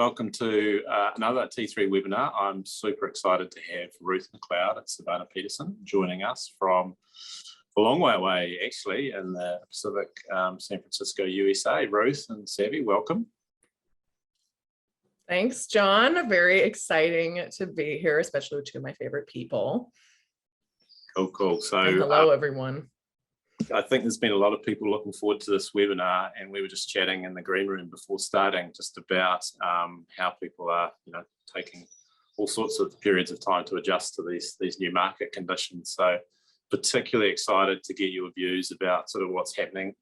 welcome to another T3 webinar. I'm super excited to have Ruth Macleod and Savannah Peterson joining us from a long way away, actually, in the Pacific, San Francisco, USA. Ruth and Savvy, welcome. Thanks, John. Very exciting to be here, especially with two of my favorite people. Cool. So, and hello, everyone. I think there's been a lot of people looking forward to this webinar, and we were just chatting in the green room before starting just about how people are, taking all sorts of periods of time to adjust to these new market conditions. So, particularly excited to get your views about sort of what's happening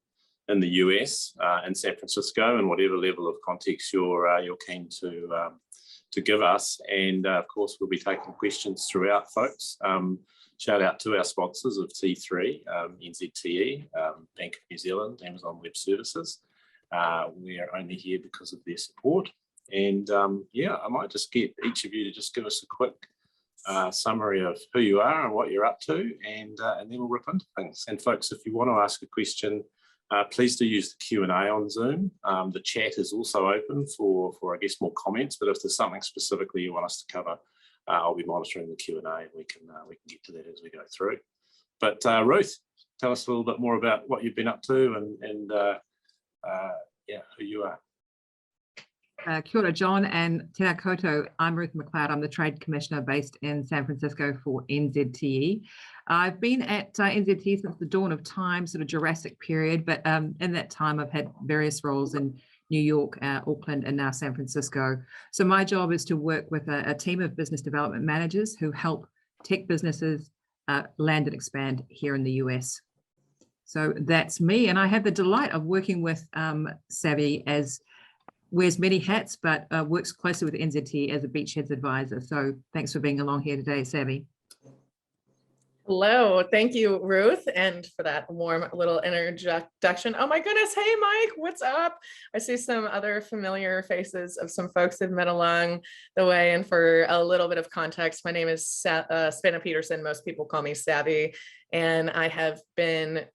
in the US and San Francisco, and whatever level of context you're keen to give us. And of course, we'll be taking questions throughout, folks. Shout out to our sponsors of T3, NZTE, Bank of New Zealand, Amazon Web Services. We are only here because of their support. And yeah, I might just get each of you to just give us a quick summary of who you are and what you're up to, and then we'll rip into things. And folks, if you want to ask a question, please do use the Q&A on Zoom. The chat is also open for I guess, more comments, but if there's something specifically you want us to cover, I'll be monitoring the Q&A, and we can get to that as we go through. But Ruth, tell us a little bit more about what you've been up to and yeah, who you are. Kia ora, John, and tēnā koutou. I'm Ruth Macleod. I'm the Trade Commissioner based in San Francisco for NZTE. I've been at NZTE since the dawn of time, sort of Jurassic period, but in that time I've had various roles in New York, Auckland, and now San Francisco. So my job is to work with a team of business development managers who help tech businesses land and expand here in the US. So that's me, and I have the delight of working with Savvy, as wears many hats, but works closely with NZTE as a Beachheads advisor. So thanks for being along here today, Savvy. Hello, thank you, Ruth, and for that warm little introduction. Oh my goodness, hey Mike, what's up? I see some other familiar faces of some folks that met along the way. And for a little bit of context, my name is Savannah Peterson. Most people call me Savvy, and I have been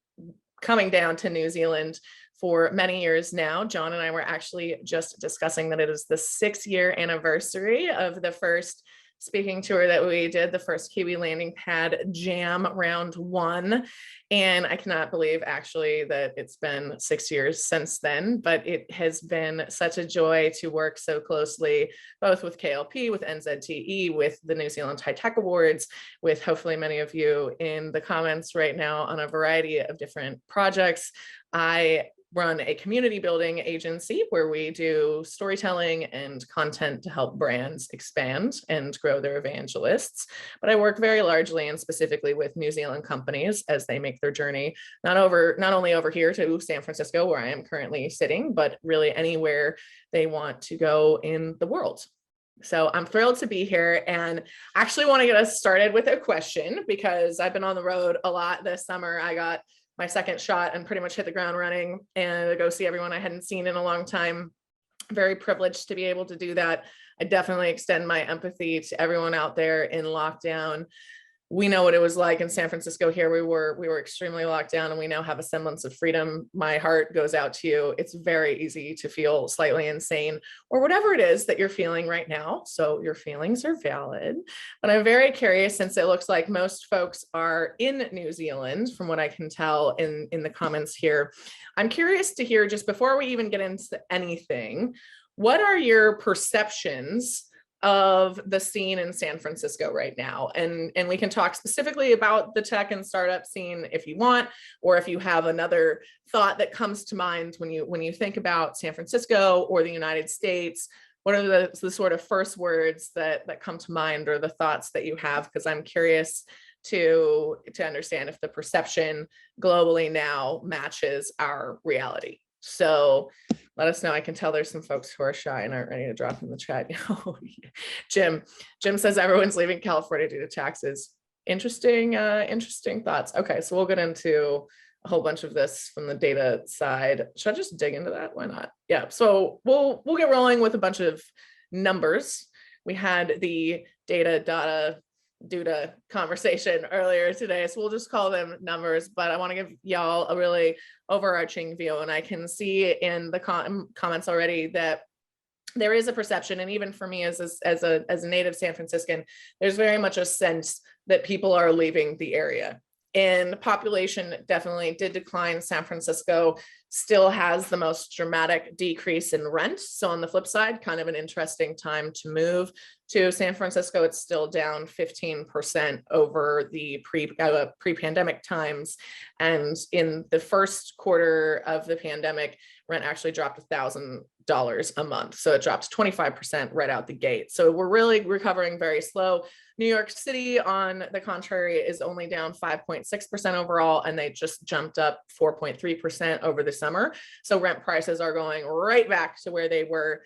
coming down to New Zealand for many years now. John and I were actually just discussing that it is the 6-year anniversary of the first speaking tour that we did, the first Kiwi landing pad jam round 1. And I cannot believe actually that it's been 6 years since then, but it has been such a joy to work so closely, both with KLP, with NZTE, with the New Zealand High Tech Awards, with hopefully many of you in the comments right now on a variety of different projects. I run a community building agency where we do storytelling and content to help brands expand and grow their evangelists. But I work very largely and specifically with New Zealand companies as they make their journey, not only over here to San Francisco, where I am currently sitting, but really anywhere they want to go in the world. So I'm thrilled to be here, and actually want to get us started with a question, because I've been on the road a lot this summer. I got my second shot and pretty much hit the ground running and go see everyone I hadn't seen in a long time. Very privileged to be able to do that. I definitely extend my empathy to everyone out there in lockdown. We know what it was like in San Francisco here. We were extremely locked down, and we now have a semblance of freedom. My heart goes out to you. It's very easy to feel slightly insane, or whatever it is that you're feeling right now. So your feelings are valid. But I'm very curious, since it looks like most folks are in New Zealand, from what I can tell in the comments here. I'm curious to hear, just before we even get into anything, what are your perceptions of the scene in San Francisco right now? And we can talk specifically about the tech and startup scene if you want, or if you have another thought that comes to mind when you think about San Francisco or the United States. What are the sort of first words that come to mind, or the thoughts that you have? Because I'm curious to understand if the perception globally now matches our reality. So let us know. I can tell there's some folks who are shy and aren't ready to drop in the chat. Jim says everyone's leaving California due to taxes. Interesting thoughts. Okay, so we'll get into a whole bunch of this from the data side. Should I just dig into that? Why not? Yeah, so we'll get rolling with a bunch of numbers. We had the data Duda conversation earlier today, so we'll just call them numbers, but I want to give y'all a really overarching view. And I can see in the comments already that there is a perception, and even for me as a native San Franciscan, there's very much a sense that people are leaving the area. And population definitely did decline. San Francisco still has the most dramatic decrease in rent. So on the flip side, kind of an interesting time to move to San Francisco. It's still down 15% over the pre-pandemic times. And in the first quarter of the pandemic, rent actually dropped $1,000 a month. So it drops 25% right out the gate. So we're really recovering very slow. New York City, on the contrary, is only down 5.6% overall, and they just jumped up 4.3% over the summer. So rent prices are going right back to where they were.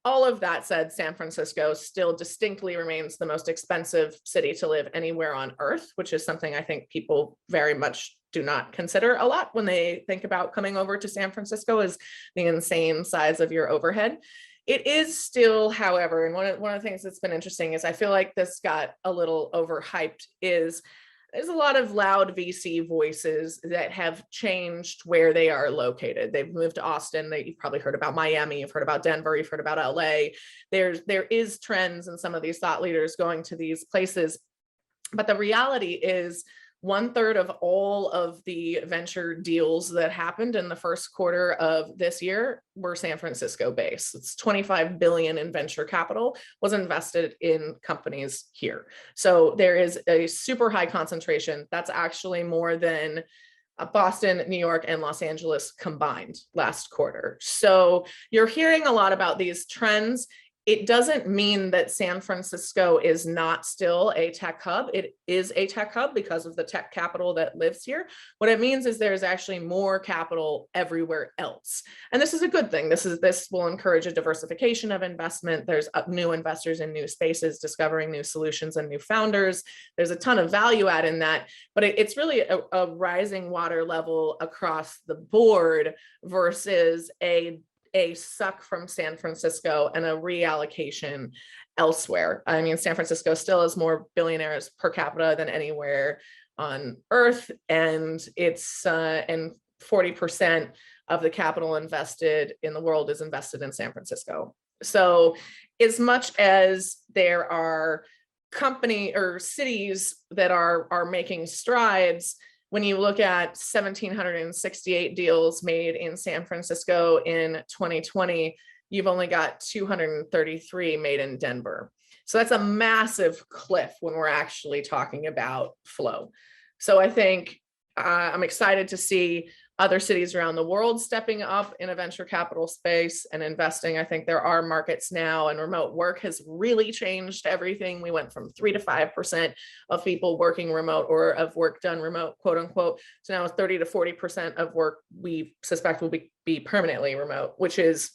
All of that said, San Francisco still distinctly remains the most expensive city to live anywhere on earth, which is something I think people very much do not consider a lot when they think about coming over to San Francisco, is the insane size of your overhead. It is still, however, and one of the things that's been interesting is I feel like this got a little overhyped, is there's a lot of loud VC voices that have changed where they are located. They've moved to Austin. You've probably heard about Miami. You've heard about Denver. You've heard about LA. There is trends in some of these thought leaders going to these places. But the reality is 1/3 of all of the venture deals that happened in the first quarter of this year were San Francisco based. It's 25 billion in venture capital was invested in companies here. So there is a super high concentration. That's actually more than Boston, New York, and Los Angeles combined last quarter. So you're hearing a lot about these trends. It doesn't mean that San Francisco is not still a tech hub. It is a tech hub because of the tech capital that lives here. What it means is there's actually more capital everywhere else. And this is a good thing. This will encourage a diversification of investment. There's new investors in new spaces, discovering new solutions and new founders. There's a ton of value add in that, but it's really a rising water level across the board versus a suck from San Francisco and a reallocation elsewhere. I mean, San Francisco still has more billionaires per capita than anywhere on earth, and it's and 40% of the capital invested in the world is invested in San Francisco. So as much as there are company or cities that are making strides, when you look at 1,768 deals made in San Francisco in 2020, you've only got 233 made in Denver. So that's a massive cliff when we're actually talking about flow. So I think I'm excited to see other cities around the world stepping up in a venture capital space and investing. I think there are markets now, and remote work has really changed everything. We went from 3 to 5% of people working remote, or of work done remote, quote unquote, to now 30 to 40% of work we suspect will be permanently remote, which is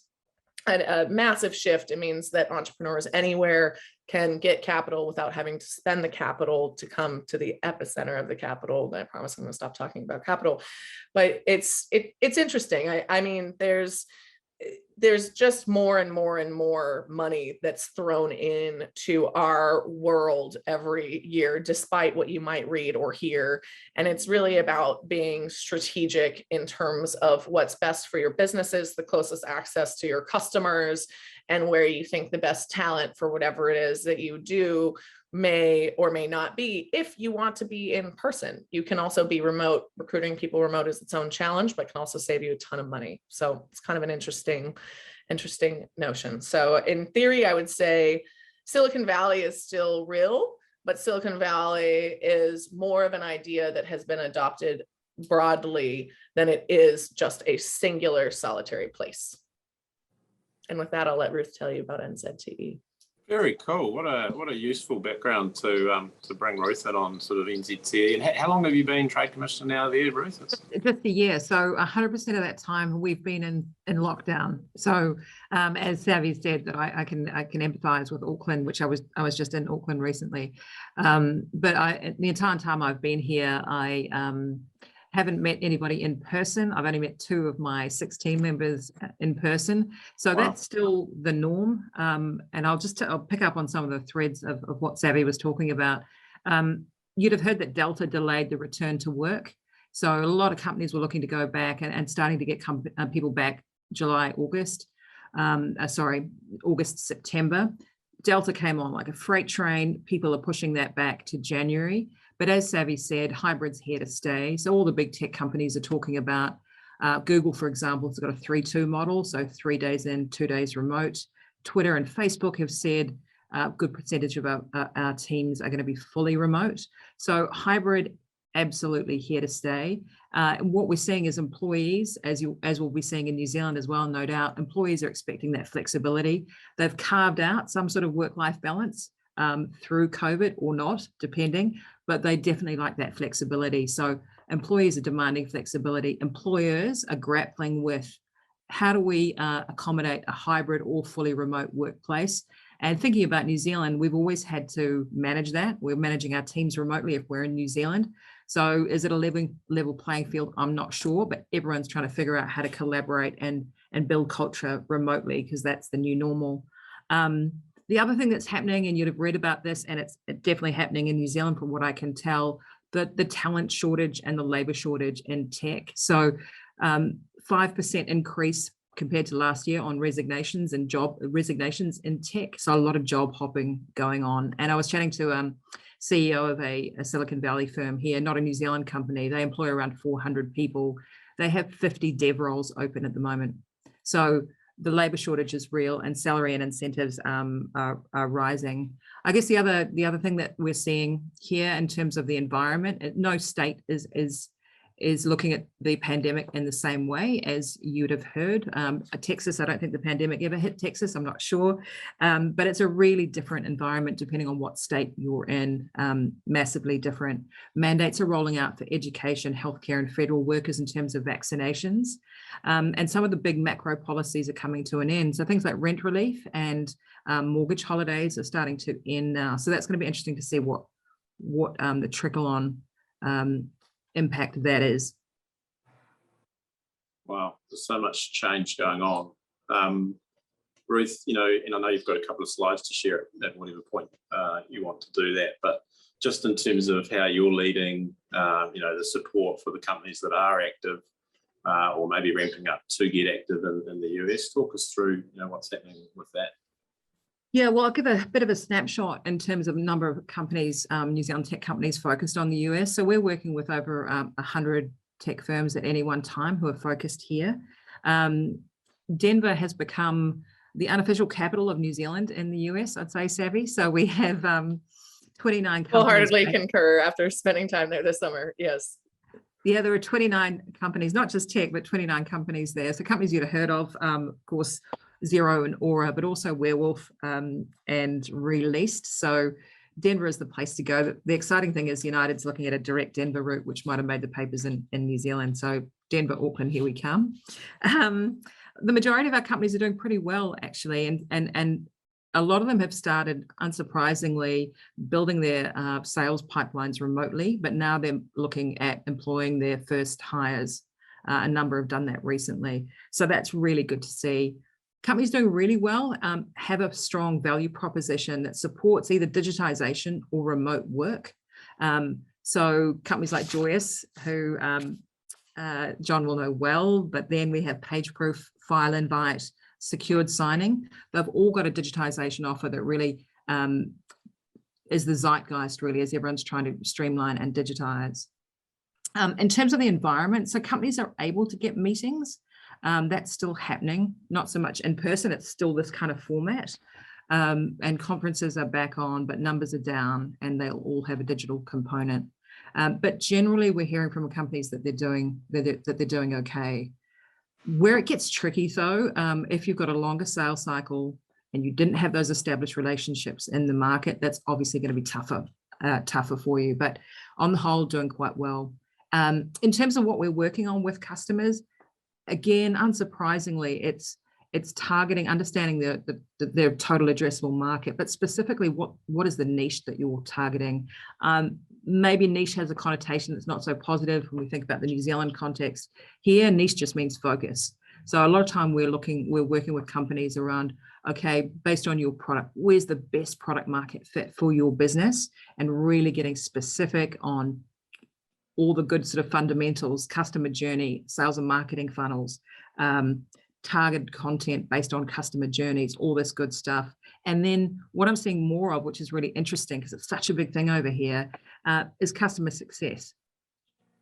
a massive shift. It means that entrepreneurs anywhere can get capital without having to spend the capital to come to the epicenter of the capital. I promise I'm going to stop talking about capital, but it's interesting. I mean, there's just more and more and more money that's thrown into our world every year, despite what you might read or hear. And it's really about being strategic in terms of what's best for your businesses, the closest access to your customers, and where you think the best talent for whatever it is that you do may or may not be. If you want to be in person, you can also be remote. Recruiting people remote is its own challenge, but can also save you a ton of money. So it's kind of an interesting notion. So in theory, I would say Silicon Valley is still real, but Silicon Valley is more of an idea that has been adopted broadly than it is just a singular solitary place. And with that, I'll let Ruth tell you about NZTE. Very cool. What a useful background to bring Ruth in on sort of NZTE. And how long have you been Trade Commissioner now there, Ruth? Just a year. So 100% of that time we've been in lockdown. So as Savvy said, that I can empathise with Auckland, which I was just in Auckland recently. But the entire time I've been here, I haven't met anybody in person. I've only met 2 of my 6 team members in person. So wow. That's still the norm. And I'll pick up on some of the threads of what Savvy was talking about. You'd have heard that Delta delayed the return to work. So a lot of companies were looking to go back and starting to get people back July, August. August, September. Delta came on like a freight train. People are pushing that back to January. But as Savvy said, hybrid's here to stay. So all the big tech companies are talking about, Google, for example, has got a 3-2 model. So 3 days in, 2 days remote. Twitter and Facebook have said a good percentage of our teams are going to be fully remote. So hybrid, absolutely here to stay. What we're seeing is employees, as we'll be seeing in New Zealand as well, no doubt, employees are expecting that flexibility. They've carved out some sort of work-life balance through COVID or not, depending, but they definitely like that flexibility. So employees are demanding flexibility. Employers are grappling with how do we accommodate a hybrid or fully remote workplace? And thinking about New Zealand, we've always had to manage that. We're managing our teams remotely if we're in New Zealand. So is it a level playing field? I'm not sure, but everyone's trying to figure out how to collaborate and build culture remotely, because that's the new normal. The other thing that's happening, and you'd have read about this, and it's definitely happening in New Zealand from what I can tell, the talent shortage and the labor shortage in tech. So 5% increase compared to last year on resignations in tech. So a lot of job hopping going on. And I was chatting to CEO of a Silicon Valley firm here, not a New Zealand company. They employ around 400 people. They have 50 dev roles open at the moment. So the labor shortage is real, and salary and incentives are rising. I guess the other thing that we're seeing here in terms of the environment, no state is looking at the pandemic in the same way as you'd have heard. Texas, I don't think the pandemic ever hit Texas, I'm not sure. But it's a really different environment depending on what state you're in, massively different. Mandates are rolling out for education, healthcare, and federal workers in terms of vaccinations. And some of the big macro policies are coming to an end. So things like rent relief and mortgage holidays are starting to end now. So that's going to be interesting to see what the trickle on impact that is. Wow, there's so much change going on. Ruth, and I know you've got a couple of slides to share at whatever point you want to do that, but just in terms of how you're leading, the support for the companies that are active or maybe ramping up to get active in the US, talk us through, what's happening with that. Yeah, well, I'll give a bit of a snapshot in terms of number of companies, New Zealand tech companies focused on the US. So we're working with over 100 tech firms at any one time who are focused here. Denver has become the unofficial capital of New Zealand in the US, I'd say, Savvy. So we have 29 companies. Wholeheartedly concur after spending time there this summer, yes. Yeah, there are 29 companies, not just tech, but 29 companies there. So companies you'd have heard of course, Xero and Aura, but also Werewolf and Released. So Denver is the place to go. The exciting thing is United's looking at a direct Denver route, which might have made the papers in New Zealand. So Denver, Auckland, here we come. The majority of our companies are doing pretty well, actually, and a lot of them have started, unsurprisingly, building their sales pipelines remotely, but now they're looking at employing their first hires. A number have done that recently. So that's really good to see. Companies doing really well have a strong value proposition that supports either digitization or remote work. So companies like Joyous, who John will know well, but then we have PageProof, File Invite, Secured Signing. They've all got a digitization offer that really is the zeitgeist, really, as everyone's trying to streamline and digitize. In terms of the environment, so companies are able to get meetings. That's still happening, not so much in person, it's still this kind of format. And conferences are back on, but numbers are down and they'll all have a digital component. But generally we're hearing from companies that they're doing okay. Where it gets tricky though, if you've got a longer sales cycle and you didn't have those established relationships in the market, that's obviously going to be tougher for you, but on the whole, doing quite well. In terms of what we're working on with customers, again, unsurprisingly, it's targeting, understanding their total addressable market, but specifically what is the niche that you're targeting? Maybe niche has a connotation that's not so positive when we think about the New Zealand context. Here, niche just means focus. So a lot of time we're working with companies around, okay, based on your product, where's the best product market fit for your business, and really getting specific on all the good sort of fundamentals, customer journey, sales and marketing funnels, targeted content based on customer journeys, all this good stuff. And then what I'm seeing more of, which is really interesting because it's such a big thing over here, is customer success.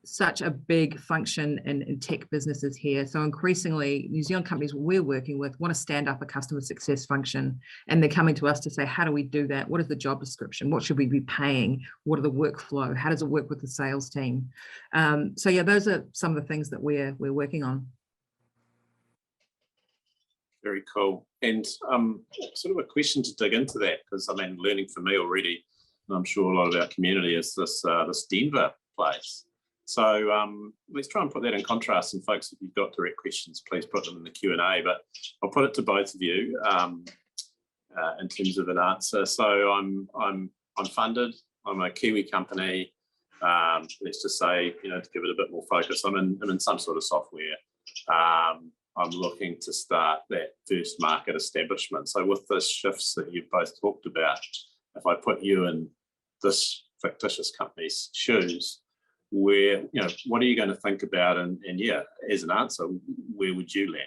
Such a big function in tech businesses here. So increasingly, New Zealand companies we're working with want to stand up a customer success function, and they're coming to us to say, how do we do that? What is the job description? What should we be paying? What are the workflow? How does it work with the sales team? So yeah, those are some of the things that we're working on. Very cool. And sort of a question to dig into that, because I mean, learning for me already, and I'm sure a lot of our community, is this Denver place. So let's try and put that in contrast. And folks, if you've got direct questions, please put them in the Q&A. But I'll put it to both of you in terms of an answer. So I'm funded. I'm a Kiwi company. Let's just say, you know, to give it a bit more focus, I'm in some sort of software. I'm looking to start that first market establishment. So with the shifts that you've both talked about, if I put you in this fictitious company's shoes, where, you know, what are you going to think about? And yeah, as an answer, where would you land?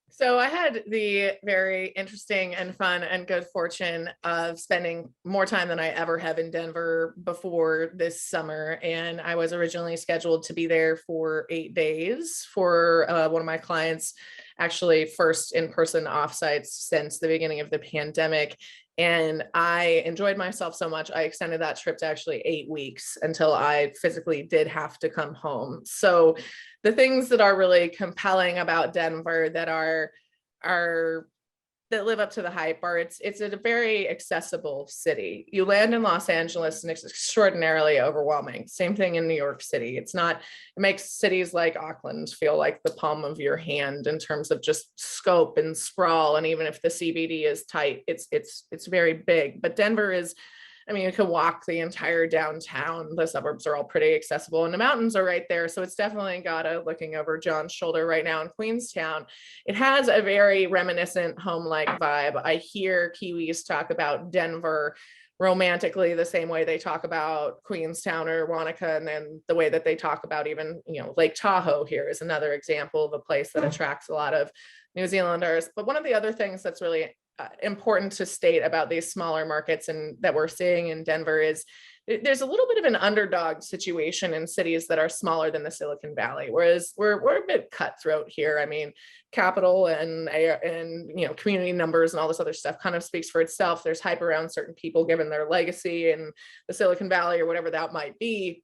So I had the very interesting and fun and good fortune of spending more time than I ever have in Denver before this summer. And I was originally scheduled to be there for 8 days for one of my clients, actually first in-person offsites since the beginning of the pandemic. And I enjoyed myself so much, I extended that trip to actually 8 weeks until I physically did have to come home. So the things that are really compelling about Denver that that live up to the hype are it's a very accessible city. You land in Los Angeles and it's extraordinarily overwhelming. Same thing in New York City. It makes cities like Auckland feel like the palm of your hand in terms of just scope and sprawl. And even if the CBD is tight, it's very big. But Denver is, I mean, you can walk the entire downtown. The suburbs are all pretty accessible and the mountains are right there. So it's definitely got a looking over John's shoulder right now in Queenstown. It has a very reminiscent home-like vibe. I hear Kiwis talk about Denver romantically the same way they talk about Queenstown or Wanaka, and then the way that they talk about even, you know, Lake Tahoe here is another example of a place that attracts a lot of New Zealanders. But one of the other things that's really important to state about these smaller markets and that we're seeing in Denver is there's a little bit of an underdog situation in cities that are smaller than the Silicon Valley, whereas we're a bit cutthroat here. I mean, capital and you know, community numbers and all this other stuff kind of speaks for itself. There's hype around certain people given their legacy in the Silicon Valley or whatever that might be.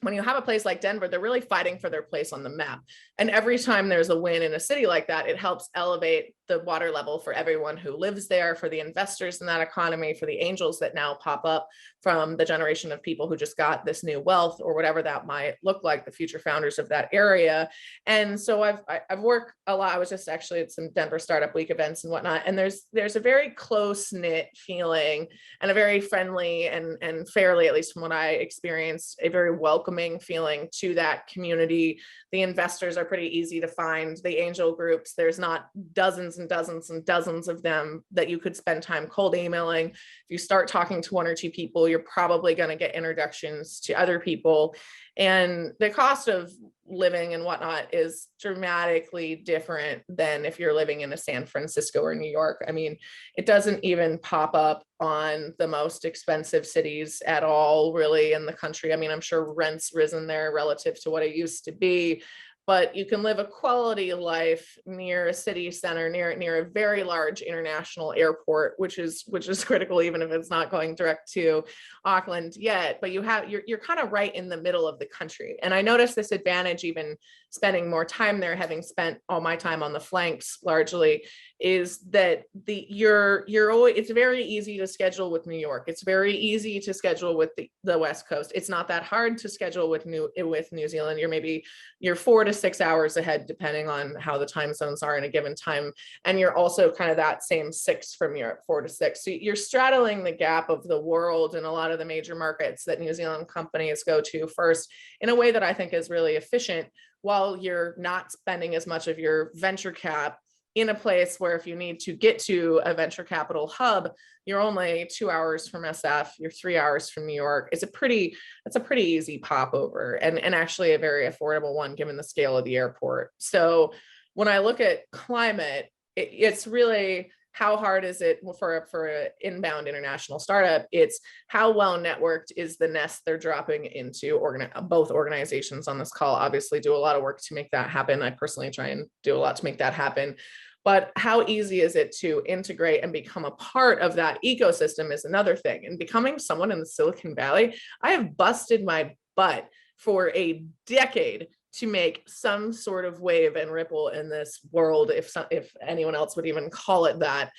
When you have a place like Denver, they're really fighting for their place on the map. And every time there's a win in a city like that, it helps elevate the water level for everyone who lives there, for the investors in that economy, for the angels that now pop up from the generation of people who just got this new wealth or whatever that might look like, the future founders of that area. And so I've worked a lot. I was just actually at some Denver Startup Week events and whatnot. And there's a very close-knit feeling and a very friendly and fairly, at least from what I experienced, a very welcoming feeling to that community. The investors are pretty easy to find. The angel groups, there's not dozens and dozens and dozens of them that you could spend time cold emailing. If you start talking to 1 or 2 people, you're probably going to get introductions to other people. And the cost of living and whatnot is dramatically different than if you're living in a San Francisco or New York. I mean, it doesn't even pop up on the most expensive cities at all, really, in the country. I mean, I'm sure rent's risen there relative to what it used to be, but you can live a quality life near a city center, near a very large international airport, which is critical, even if it's not going direct to Auckland yet. But you're kind of right in the middle of the country. And I noticed this advantage even spending more time there, having spent all my time on the flanks largely, is that it's very easy to schedule with New York. It's very easy to schedule with the West Coast. It's not that hard to schedule with New Zealand. You're 4 to 6 hours ahead, depending on how the time zones are in a given time. And you're also kind of that same 6 from Europe, 4 to 6. So you're straddling the gap of the world in a lot of the major markets that New Zealand companies go to first in a way that I think is really efficient, while you're not spending as much of your venture cap in a place where if you need to get to a venture capital hub, you're only 2 hours from SF, you're 3 hours from New York. It's a pretty easy pop over, and actually a very affordable one given the scale of the airport. So when I look at climate, it's really, how hard is it for an inbound international startup? It's how well networked is the nest they're dropping into. Both organizations on this call obviously do a lot of work to make that happen. I personally try and do a lot to make that happen. But how easy is it to integrate and become a part of that ecosystem is another thing. And becoming someone in the Silicon Valley, I have busted my butt for a decade to make some sort of wave and ripple in this world, if anyone else would even call it that.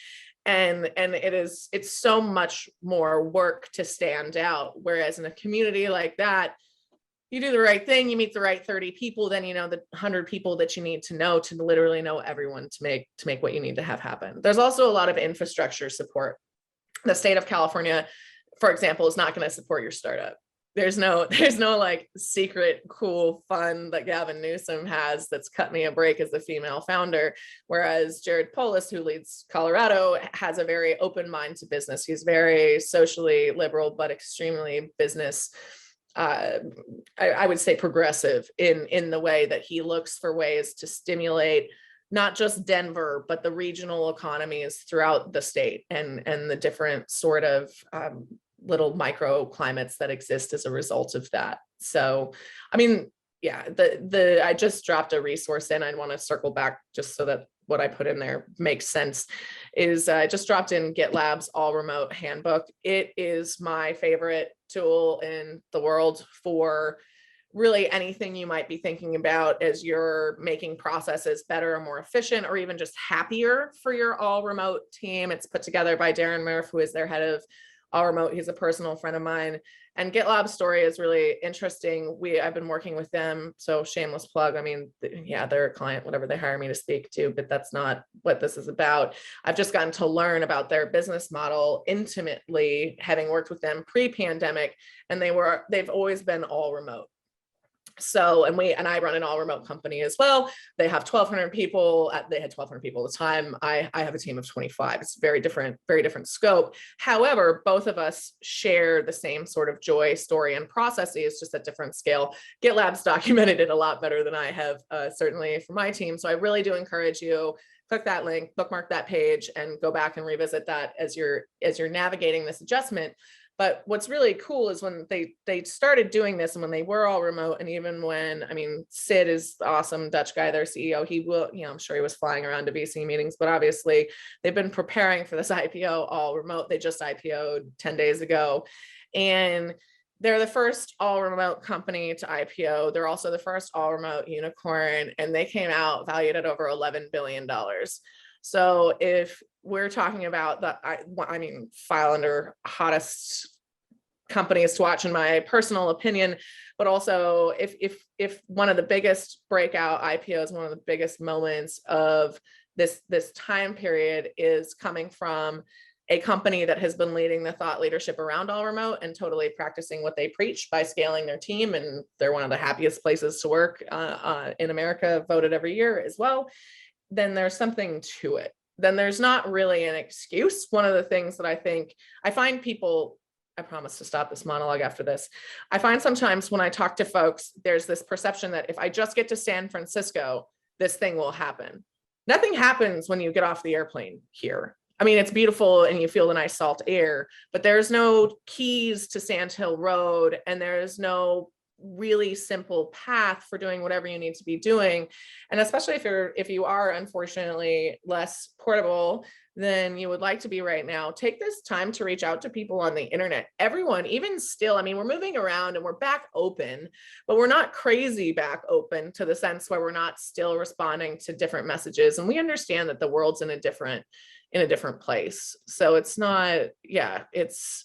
And it's so much more work to stand out. Whereas in a community like that, you do the right thing, you meet the right 30 people, then you know the 100 people that you need to know to literally know everyone to make what you need to have happen. There's also a lot of infrastructure support. The state of California, for example, is not going to support your startup. There's no like secret cool fund that Gavin Newsom has that's cut me a break as a female founder. Whereas Jared Polis, who leads Colorado, has a very open mind to business. He's very socially liberal, but extremely business, I would say progressive in the way that he looks for ways to stimulate not just Denver, but the regional economies throughout the state and the different sort of little microclimates that exist as a result of that. So, I mean, yeah, I just dropped a resource in. I want to circle back just so that what I put in there makes sense. Is I just dropped in GitLab's all remote handbook. It is my favorite tool in the world for really anything you might be thinking about as you're making processes better or more efficient, or even just happier for your all remote team. It's put together by Darren Murph, who is their head of all remote. He's a personal friend of mine, and GitLab's story is really interesting. I've been working with them, so shameless plug. I mean, yeah, they're a client, whatever they hire me to speak to, but that's not what this is about. I've just gotten to learn about their business model intimately, having worked with them pre-pandemic, and they've always been all remote. So, and I run an all remote company as well. They have 1,200 people. They had 1,200 people at the time. I have a team of 25. It's very different scope. However, both of us share the same sort of joy, story, and processes, just at different scale. GitLab's documented it a lot better than I have, certainly for my team. So I really do encourage you, click that link, bookmark that page, and go back and revisit that as you're navigating this adjustment. But what's really cool is when they started doing this, and when they were all remote, and even when, I mean, Sid is the awesome Dutch guy, their CEO, he will, I'm sure he was flying around to VC meetings, but obviously they've been preparing for this IPO all remote. They just IPO'd 10 days ago. And they're the first all remote company to IPO. They're also the first all remote unicorn, and they came out valued at over $11 billion. So if we're talking about the, I mean, file under hottest companies to watch in my personal opinion, but also if one of the biggest breakout IPOs, one of the biggest moments of this time period is coming from a company that has been leading the thought leadership around all remote and totally practicing what they preach by scaling their team, and they're one of the happiest places to work in America, voted every year as well, then there's something to it. Then there's not really an excuse. One of the things that I find people, I promise to stop this monologue after this. I find sometimes when I talk to folks, there's this perception that if I just get to San Francisco, this thing will happen. Nothing happens when you get off the airplane here. I mean, it's beautiful and you feel the nice salt air, but there's no keys to Sand Hill Road, and there's no really simple path for doing whatever you need to be doing. And especially if you are unfortunately less portable than you would like to be right now, take this time to reach out to people on the internet. Everyone, even still, I mean, we're moving around and we're back open, but we're not crazy back open to the sense where we're not still responding to different messages. And we understand that the world's in a different place. So it's not, yeah, it's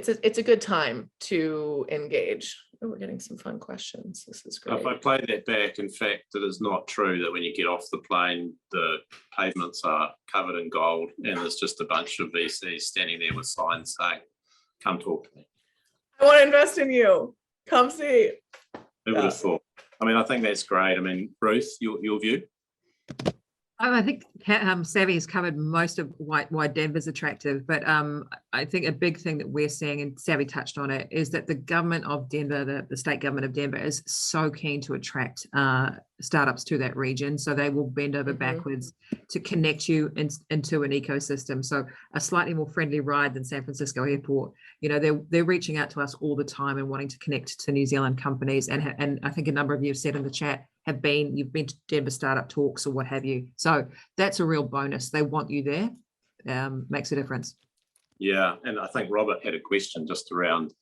a good time to engage. Oh, we're getting some fun questions. This is great. If I play that back, in fact, it is not true that when you get off the plane, the pavements are covered in gold and there's just a bunch of VCs standing there with signs saying, come talk to me. I want to invest in you. Come see. Who would have thought? I mean, I think that's great. I mean, Ruth, your view? I think Savvy has covered most of why Denver's attractive, but I think a big thing that we're seeing, and Savvy touched on it, is that the government of Denver, the state government of Denver, is so keen to attract startups to that region. So they will bend over backwards to connect you into an ecosystem. So a slightly more friendly ride than San Francisco Airport. You know, they're reaching out to us all the time and wanting to connect to New Zealand companies. And I think a number of you have said in the chat, you've been to Denver startup talks or what have you. So that's a real bonus. They want you there. Makes a difference. Yeah, and I think Robert had a question just around,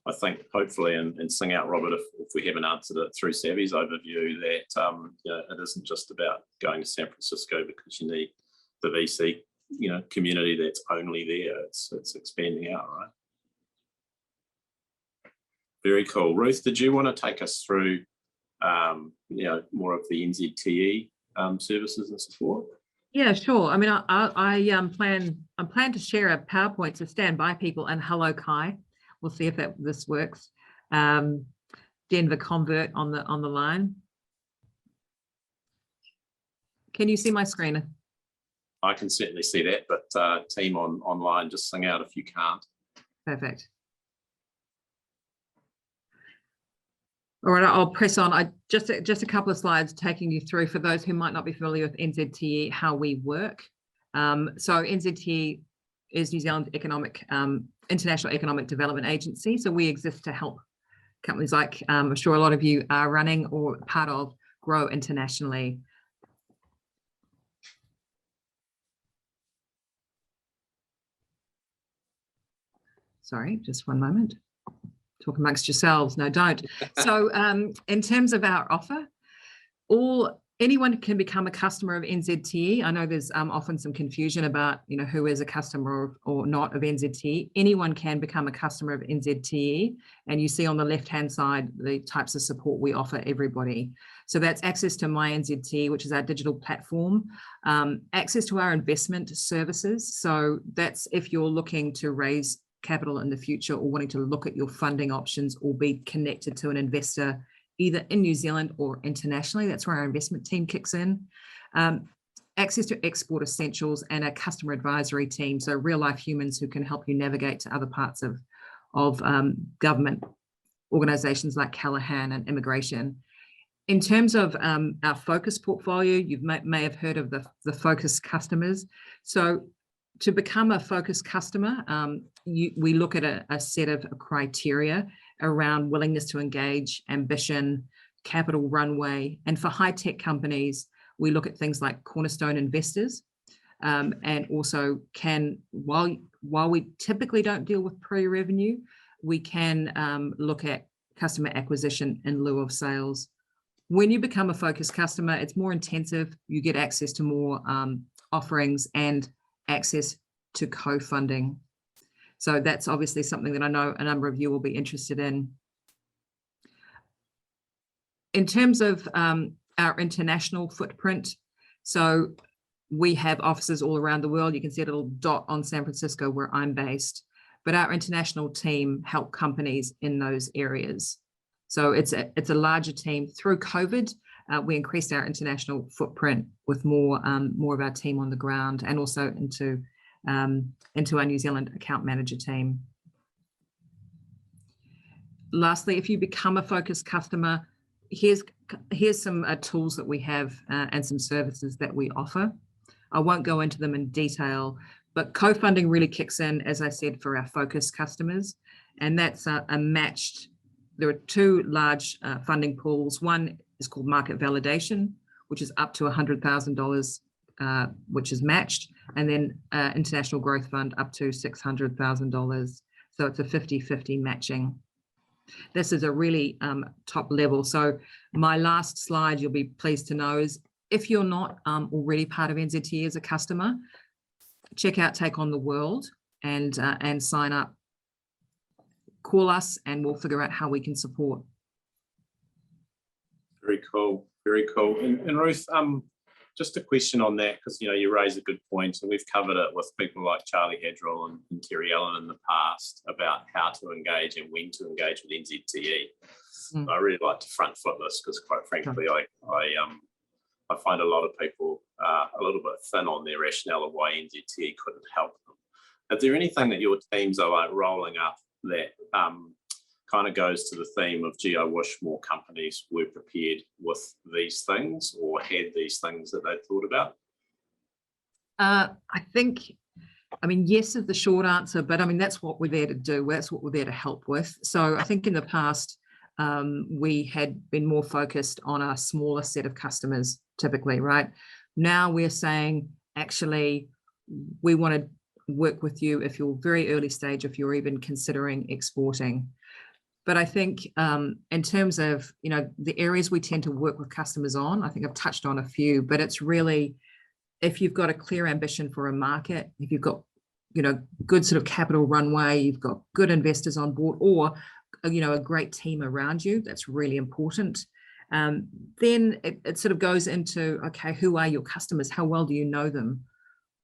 I think hopefully, and sing out, Robert, if we haven't answered it through Savvy's overview, that you know, it isn't just about going to San Francisco because you need the VC, you know, community that's only there. It's expanding out, right? Very cool. Ruth, did you want to take us through you know, more of the NZTE services and support? Yeah, sure. I mean, I plan to share a PowerPoint to stand by people, and hello, Kai. We'll see if this works. Denver convert on the line. Can you see my screen? I can certainly see that, but team online, just sing out if you can't. Perfect. All right, I'll press on. Just a couple of slides taking you through, for those who might not be familiar with NZTE, how we work. So NZTE is New Zealand International Economic Development Agency. So we exist to help companies like I'm sure a lot of you are running or part of grow internationally. Sorry, just one moment. Talk amongst yourselves. No, don't. So in terms of our offer, anyone can become a customer of NZTE. I know there's often some confusion about, you know, who is a customer or not of NZTE. Anyone can become a customer of NZTE. And you see on the left-hand side, the types of support we offer everybody. So that's access to My NZTE, which is our digital platform, access to our investment services. So that's if you're looking to raise capital in the future or wanting to look at your funding options or be connected to an investor either in New Zealand or internationally. That's where our investment team kicks in. Access to export essentials and a customer advisory team, so real life humans who can help you navigate to other parts of government organizations like Callaghan and immigration. In terms of our focus portfolio, you may have heard of the focus customers. So to become a focus customer, we look at a set of criteria around willingness to engage, ambition, capital runway. And for high-tech companies, we look at things like cornerstone investors, and also while we typically don't deal with pre-revenue, we can look at customer acquisition in lieu of sales. When you become a focus customer, it's more intensive. You get access to more offerings and access to co-funding. So that's obviously something that I know a number of you will be interested in. In terms of our international footprint, so we have offices all around the world. You can see a little dot on San Francisco where I'm based, but our international team help companies in those areas. So it's a larger team. Through COVID, we increased our international footprint with more of our team on the ground, and also into our New Zealand account manager team. Lastly, if you become a focused customer, here's some tools that we have and some services that we offer. I won't go into them in detail, but co-funding really kicks in, as I said, for our focus customers, and that's a matched. There are two large funding pools. One is called market validation, which is up to $100,000, which is matched, and then International Growth Fund up to $600,000. So it's a 50-50 matching. This is a really top level. So my last slide, you'll be pleased to know, is if you're not already part of NZTE as a customer, check out Take on the World and sign up. Call us and we'll figure out how we can support. Very cool, very cool. And Ruth, just a question on that, because you know you raise a good point, and we've covered it with people like Charlie Hadrill and Terry Allen in the past about how to engage and when to engage with NZTE. I really like to front foot this because, quite frankly, I I find a lot of people a little bit thin on their rationale of why NZTE couldn't help them. Is there anything that your teams are like rolling up that kind of goes to the theme of, gee, I wish more companies were prepared with these things or had these things that they'd thought about? I think, I mean, yes is the short answer, but I mean, that's what we're there to do. That's what we're there to help with. So I think in the past, we had been more focused on a smaller set of customers typically, right? Now we're saying, actually, we want to work with you if you're very early stage, if you're even considering exporting. But I think in terms of, you know, the areas we tend to work with customers on, I think I've touched on a few, but it's really, if you've got a clear ambition for a market, if you've got, you know, good sort of capital runway, you've got good investors on board, or, you know, a great team around you, that's really important. Then it sort of goes into, okay, who are your customers? How well do you know them?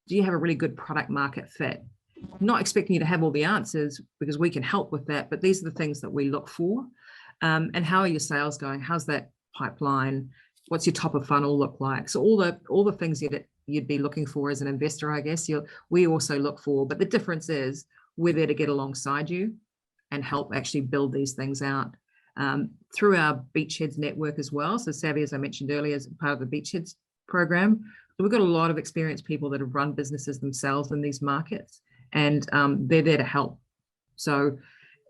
Do you have a really good product market fit? I'm not expecting you to have all the answers because we can help with that, but these are the things that we look for. And how are your sales going? How's that pipeline? What's your top of funnel look like? So all the things that you'd be looking for as an investor, I guess, we also look for, but the difference is we're there to get alongside you and help actually build these things out through our Beachheads network as well. So Savvy, as I mentioned earlier, is part of the Beachheads program. So we've got a lot of experienced people that have run businesses themselves in these markets, and they're there to help. So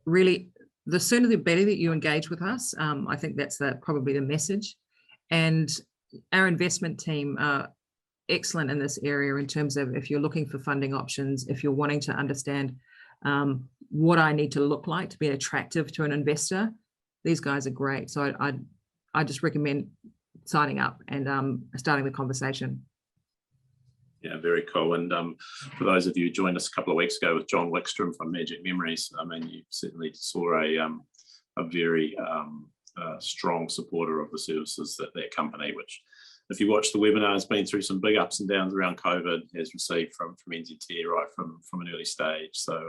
really, the sooner the better that you engage with us. I think that's probably the message. And our investment team are excellent in this area in terms of if you're looking for funding options, if you're wanting to understand what I need to look like to be attractive to an investor, these guys are great. So I just recommend signing up and starting the conversation. Yeah, very cool. And for those of you who joined us a couple of weeks ago with John Wickstrom from Magic Memories, I mean, you certainly saw a very strong supporter of the services that company, which, if you watch the webinar, has been through some big ups and downs around COVID, has received from NZTE right from an early stage. So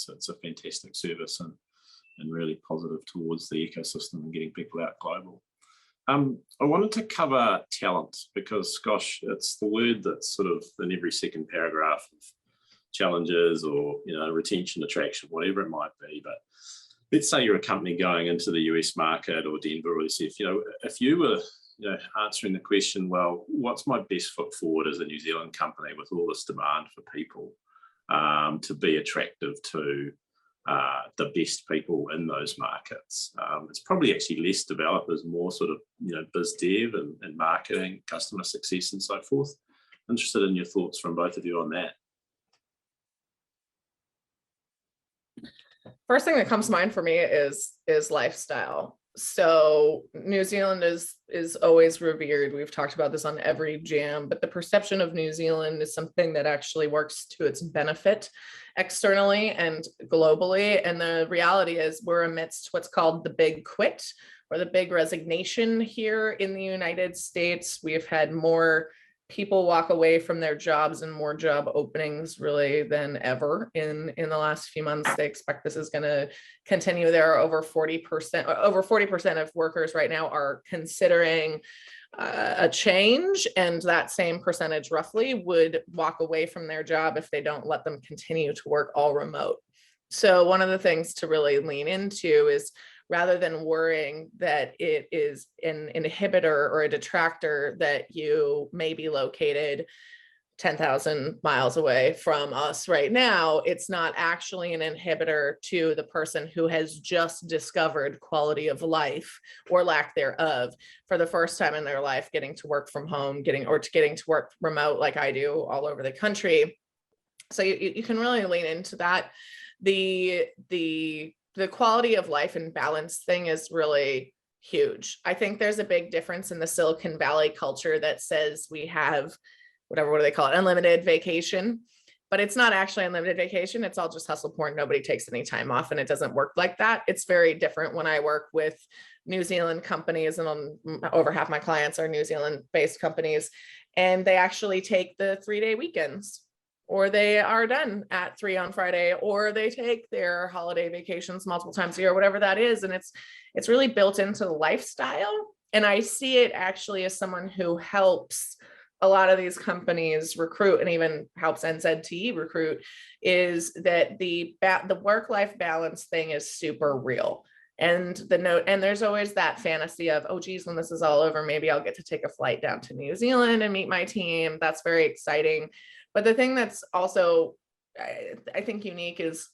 it's a fantastic service and really positive towards the ecosystem and getting people out global. I wanted to cover talent because, gosh, it's the word that's sort of in every second paragraph of challenges or, you know, retention, attraction, whatever it might be. But let's say you're a company going into the US market or Denver or SF, you know, if you were, you know, answering the question, well, what's my best foot forward as a New Zealand company with all this demand for people to be attractive to the best people in those markets? It's probably actually less developers, more sort of, you know, biz dev and marketing, customer success and so forth. Interested in your thoughts from both of you on that. First thing that comes to mind for me is lifestyle. So New Zealand is always revered. We've talked about this on every jam, but the perception of New Zealand is something that actually works to its benefit externally and globally. And the reality is we're amidst what's called the big quit or the big resignation here in the United States. We've had more people walk away from their jobs and more job openings really than ever in the last few months. They expect this is going to continue. There are over 40% of workers right now are considering a change, and that same percentage roughly would walk away from their job if they don't let them continue to work all remote. So one of the things to really lean into is, rather than worrying that it is an inhibitor or a detractor that you may be located 10,000 miles away from us right now, it's not actually an inhibitor to the person who has just discovered quality of life or lack thereof for the first time in their life, getting to work from home, getting to work remote like I do all over the country. So you can really lean into that. The quality of life and balance thing is really huge. I think there's a big difference in the Silicon Valley culture that says we have what do they call it? Unlimited vacation, but it's not actually unlimited vacation. It's all just hustle porn. Nobody takes any time off, and it doesn't work like that. It's very different when I work with New Zealand companies, and over half my clients are New Zealand based companies, and they actually take the 3-day weekends, or they are done at 3 on Friday, or they take their holiday vacations multiple times a year, whatever that is. And it's really built into the lifestyle And I see it actually as someone who helps a lot of these companies recruit and even helps NZTE recruit, is that the work-life balance thing is super real. And there's always that fantasy of, oh geez, when this is all over, maybe I'll get to take a flight down to New Zealand and meet my team. That's very exciting. But the thing that's also, I think, unique is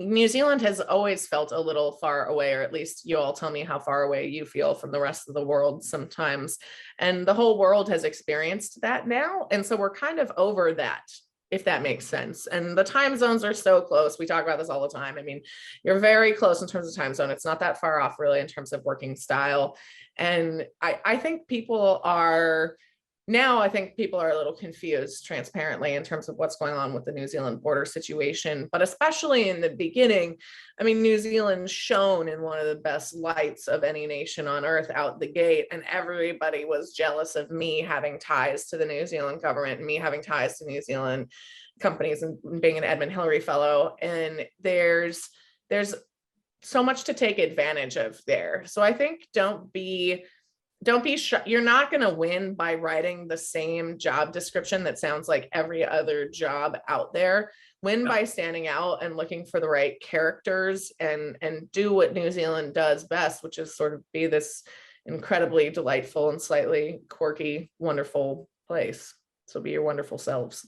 New Zealand has always felt a little far away, or at least you all tell me how far away you feel from the rest of the world sometimes. And the whole world has experienced that now. And so we're kind of over that, if that makes sense. And the time zones are so close. We talk about this all the time. I mean, you're very close in terms of time zone. It's not that far off really in terms of working style. And I think people are a little confused, transparently, in terms of what's going on with the New Zealand border situation. But especially in the beginning, I mean, New Zealand shone in one of the best lights of any nation on earth out the gate. And everybody was jealous of me having ties to the New Zealand government and me having ties to New Zealand companies and being an Edmund Hillary Fellow. And there's so much to take advantage of there. So I think don't be you're not going to win by writing the same job description that sounds like every other job out there. Win by standing out and looking for the right characters and do what New Zealand does best, which is sort of be this incredibly delightful and slightly quirky, wonderful place. So be your wonderful selves.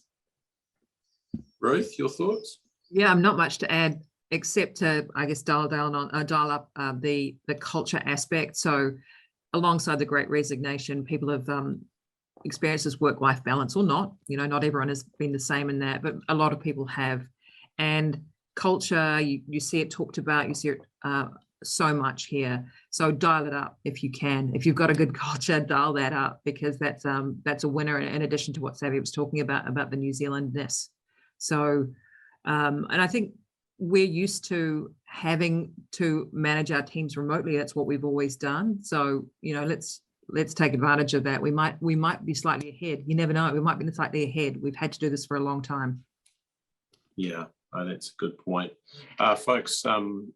Ruth, your thoughts? Yeah, not much to add, except to, I guess, dial up the culture aspect. So alongside the Great Resignation, people have experienced this work-life balance, or not. You know, not everyone has been the same in that, but a lot of people have. And culture, you see it talked about, you see it so much here. So dial it up if you can. If you've got a good culture, dial that up, because that's a winner, in addition to what Savvy was talking about the New Zealandness. So, and I think we're used to having to manage our teams remotely. That's what we've always done. So, you know, let's take advantage of that. We might be slightly ahead. You never know. We might be slightly ahead. We've had to do this for a long time. Yeah, that's a good point. Folks,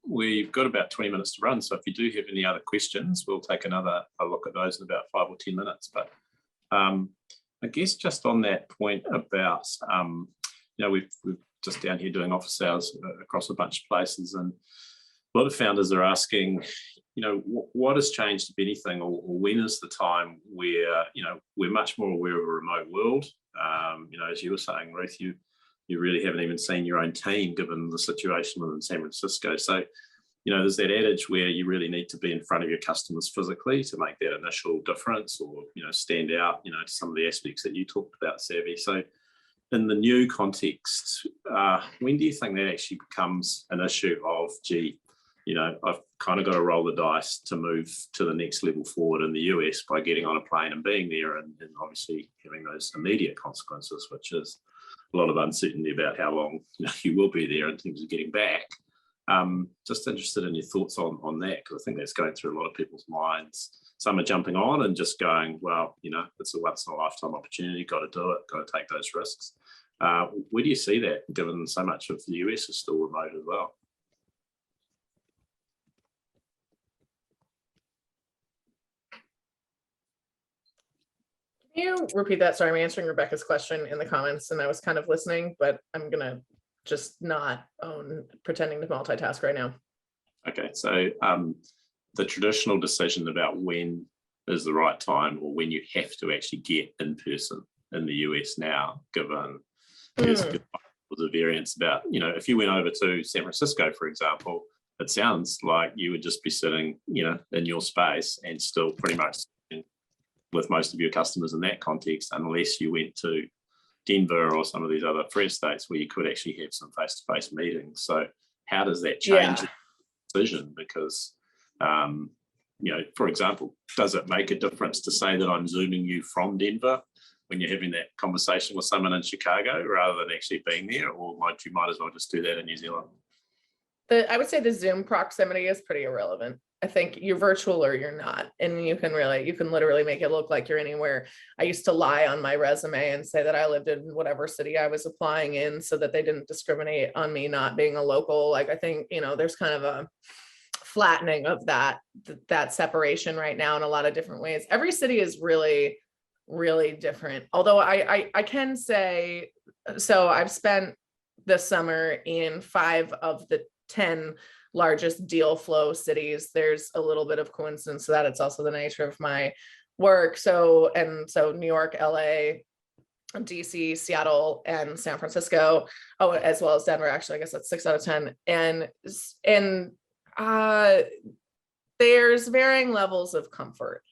we've got about 20 minutes to run. So if you do have any other questions, we'll take a look at those in about 5 or 10 minutes. But I guess just on that point about, you know, we've just down here doing office hours across a bunch of places, and a lot of founders are asking, you know, what has changed, if anything, or when is the time where, you know, we're much more aware of a remote world. You know, as you were saying, Ruth, you really haven't even seen your own team given the situation within San Francisco. So, you know, there's that adage where you really need to be in front of your customers physically to make that initial difference, or, you know, stand out, you know, to some of the aspects that you talked about, Savvy. So in the new context, when do you think that actually becomes an issue of, gee, you know, I've kind of got to roll the dice to move to the next level forward in the US by getting on a plane and being there, and obviously having those immediate consequences, which is a lot of uncertainty about how long, you know, you will be there in terms of getting back. Just interested in your thoughts on that, because I think that's going through a lot of people's minds. Some are jumping on and just going, well, you know, it's a once in a lifetime opportunity, got to do it, got to take those risks. Where do you see that, given so much of the US is still remote as well? Can you repeat that? Sorry, I'm answering Rebecca's question in the comments and I was kind of listening, but I'm going to just not pretending to multitask right now. Okay, so the traditional decision about when is the right time, or when you have to actually get in person in the US now, given there's the variance about, you know, if you went over to San Francisco, for example, it sounds like you would just be sitting, you know, in your space and still pretty much with most of your customers in that context, unless you went to Denver or some of these other free states where you could actually have some face-to-face meetings. So how does that change the decision? Because, you know, for example, does it make a difference to say that I'm Zooming you from Denver when you're having that conversation with someone in Chicago rather than actually being there? Or you might as well just do that in New Zealand? I would say the Zoom proximity is pretty irrelevant. I think you're virtual or you're not, and you can literally make it look like you're anywhere. I used to lie on my resume and say that I lived in whatever city I was applying in so that they didn't discriminate on me not being a local. Like, I think, you know, there's kind of a flattening of that separation right now in a lot of different ways. Every city is really, really different. Although I can say, so I've spent the summer in 5 of the 10 largest deal flow cities. There's a little bit of coincidence to that. It's also the nature of my work. So New York, LA, DC, Seattle, and San Francisco. Oh, as well as Denver. Actually, I guess that's 6 out of 10. And there's varying levels of comfort.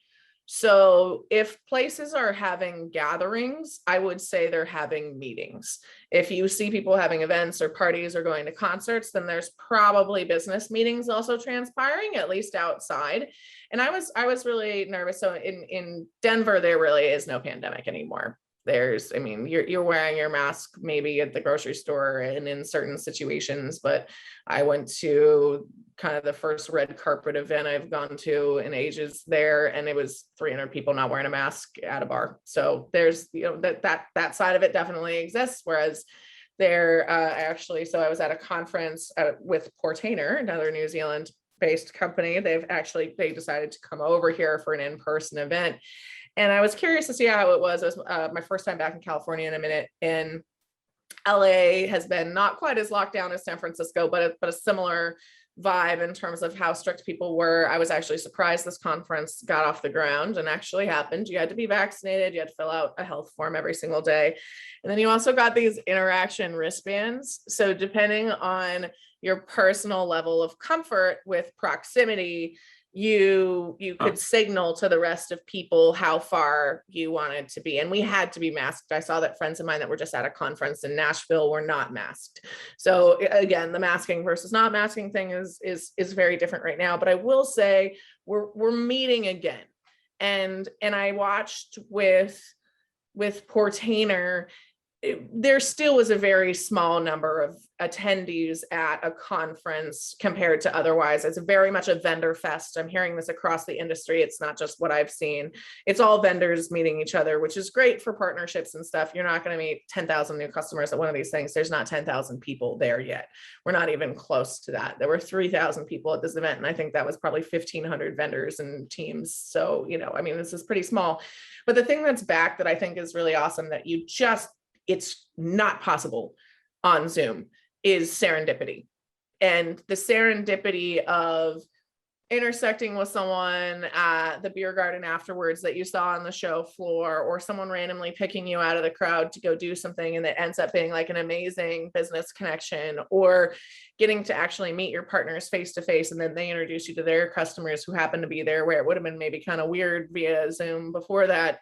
So if places are having gatherings, I would say they're having meetings. If you see people having events or parties or going to concerts, then there's probably business meetings also transpiring, at least outside. And I was really nervous. So in Denver, there really is no pandemic anymore. I mean, you're wearing your mask maybe at the grocery store and in certain situations, but I went to kind of the first red carpet event I've gone to in ages there, and it was 300 people not wearing a mask at a bar. So there's, that side of it definitely exists. Whereas there, so I was at a conference with Portainer, another New Zealand based company. They decided to come over here for an in-person event. And I was curious to see how it was. It was my first time back in California in a minute. And LA has been not quite as locked down as San Francisco, but a similar vibe in terms of how strict people were. I was actually surprised this conference got off the ground and actually happened. You had to be vaccinated. You had to fill out a health form every single day. And then you also got these interaction wristbands. So depending on your personal level of comfort with proximity, you could signal to the rest of people how far you wanted to be. And we had to be masked. I saw that friends of mine that were just at a conference in Nashville were not masked. So again, the masking versus not masking thing is very different right now. But I will say we're meeting again. And I watched with Portainer, there still was a very small number of attendees at a conference compared to otherwise. It's very much a vendor fest. I'm hearing this across the industry. It's not just what I've seen. It's all vendors meeting each other, which is great for partnerships and stuff. You're not going to meet 10,000 new customers at one of these things. There's not 10,000 people there yet. We're not even close to that. There were 3,000 people at this event, and I think that was probably 1,500 vendors and teams. So, I mean, this is pretty small. But the thing that's back that I think is really awesome that it's not possible on Zoom is serendipity. And the serendipity of intersecting with someone at the beer garden afterwards that you saw on the show floor, or someone randomly picking you out of the crowd to go do something and it ends up being like an amazing business connection, or getting to actually meet your partners face to face and then they introduce you to their customers who happen to be there, where it would have been maybe kind of weird via Zoom before that.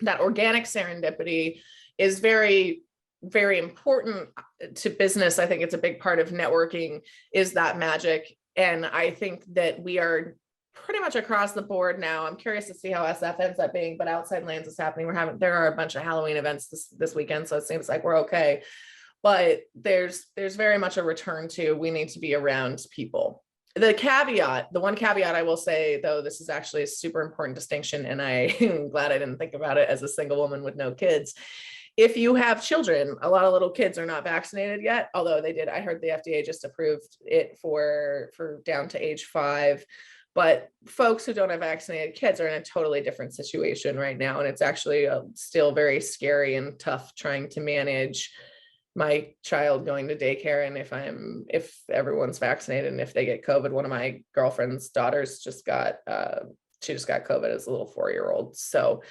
That organic serendipity is very, very important to business. I think it's a big part of networking, is that magic. And I think that we are pretty much across the board now. I'm curious to see how SF ends up being, but Outside Lands is happening. There are a bunch of Halloween events this weekend, so it seems like we're okay. But there's very much a return to, we need to be around people. The one caveat I will say, though, this is actually a super important distinction, and I'm glad I didn't think about it as a single woman with no kids. If you have children, a lot of little kids are not vaccinated yet, although they did. I heard the FDA just approved it for down to age 5. But folks who don't have vaccinated kids are in a totally different situation right now. And it's actually still very scary and tough trying to manage my child going to daycare. And if everyone's vaccinated and if they get COVID, one of my girlfriend's daughters just got COVID as a little 4-year-old. So